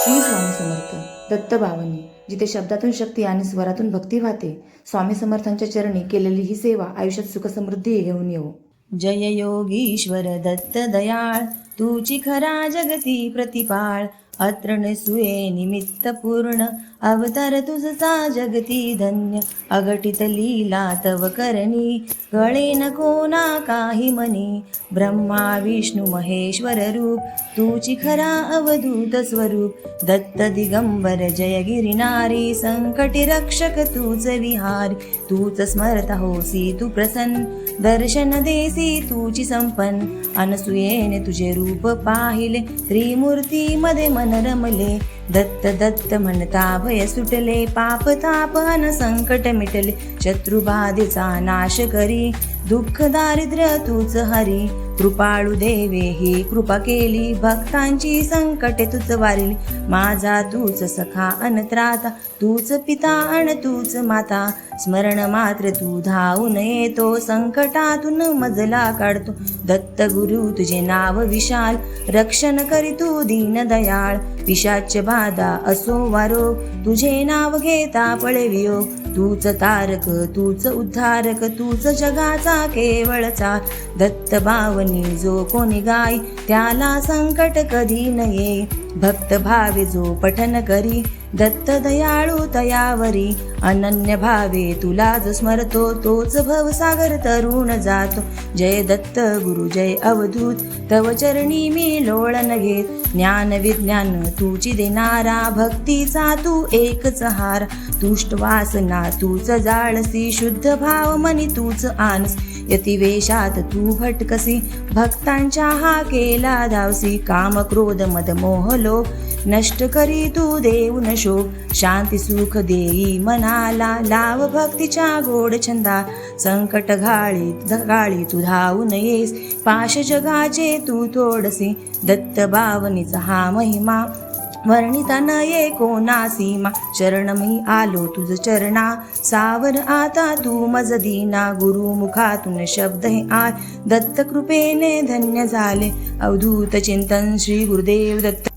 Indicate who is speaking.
Speaker 1: श्री स्वामी समर्थ. दत्त भावनी, जिथे शब्दातून शक्ती आणि स्वरातून भक्ती वाहते. स्वामी समर्थांच्या चरणी केलेली ही सेवा आयुष्यात सुखसमृद्धी घेऊन येऊ.
Speaker 2: जय योगीश्वर दत्त दयाळ, तुची खरा जगती प्रतिपाळ. अत्र नसुये निमित्त पूर्ण, अवतार तुझचा जगती धन्य. अघटित लीला तव करणी, कळे न कोणा काही मनी. ब्रह्मा विष्णू महेश्वर रूप, तुची खरा अवधूत स्वरूप. दत्त दिगंबर जय गिरिनारी, संकटी रक्षक तूच विहारी. तूच स्मरता होसी तू प्रसन्न, दर्शन देसी तुची संपन्न. अनसुयेने तुझे रूप पाहिले, त्रिमूर्ती मध्ये मन रमले. दत्त दत्त म्हणता भय सुटले, पाप ताप अन संकट मिटले. शत्रुबाधेचा नाश करी, दुःख दारिद्र्य तूच हरी. कृपाळू देवे ही कृपा केली, भक्तांची संकटे तूच वारिली. माझा तूच सखा अन त्राता, तूच पिता अन तूच माता. स्मरण मात्र तू धावून येतो, संकटातून मजला काढतो. दत्त गुरु तुझे नाव विशाल, रक्षण करी तू दीन दयाळ. पिशाच बाधा असो वारो, तुझे नाव घेता पळे वियोग. तूच तारक तूच उद्धारक, तूच जगाचा केवळचा. दत्त भावनी जो कोणी गाय, त्याला संकट कधी न येई. भक्त भावे जो पठन करी, दत्त दयाळू तयावरी. अनन्य भावे तुला जो स्मरतो, तोच भवसागर तरुण जातो. जय दत्त गुरु जय अवधूत, तव चरणी मी लोळण घेत. ज्ञान विज्ञान तुची देणारा, भक्तीचा तू एकच हार. तुष्ट वासना तूच जाळसी, शुद्ध भाव मनी तूच आणस. यतिवेशात तू भटकसी, भक्तांच्या हा केला धावसी. काम क्रोध मद मोह लोभ, नष्ट करी तू देऊन शोक. शांती सुख देई मनाला, लाव भक्तीच्या गोड छंदा. संकट घाळी तू धावून येस, पाश जगाचे तू तोडसी. दत्त भावनीचा हा महिमा, वर्णिता न ये कोणा सीमा. शरण मी आलो तुझ चरणा, सावर आता तू मज दीना. गुरु मुखातून शब्द हे आय, दत्त कृपेने धन्य झाले. अवधूत चिंतन श्री गुरुदेव दत्त.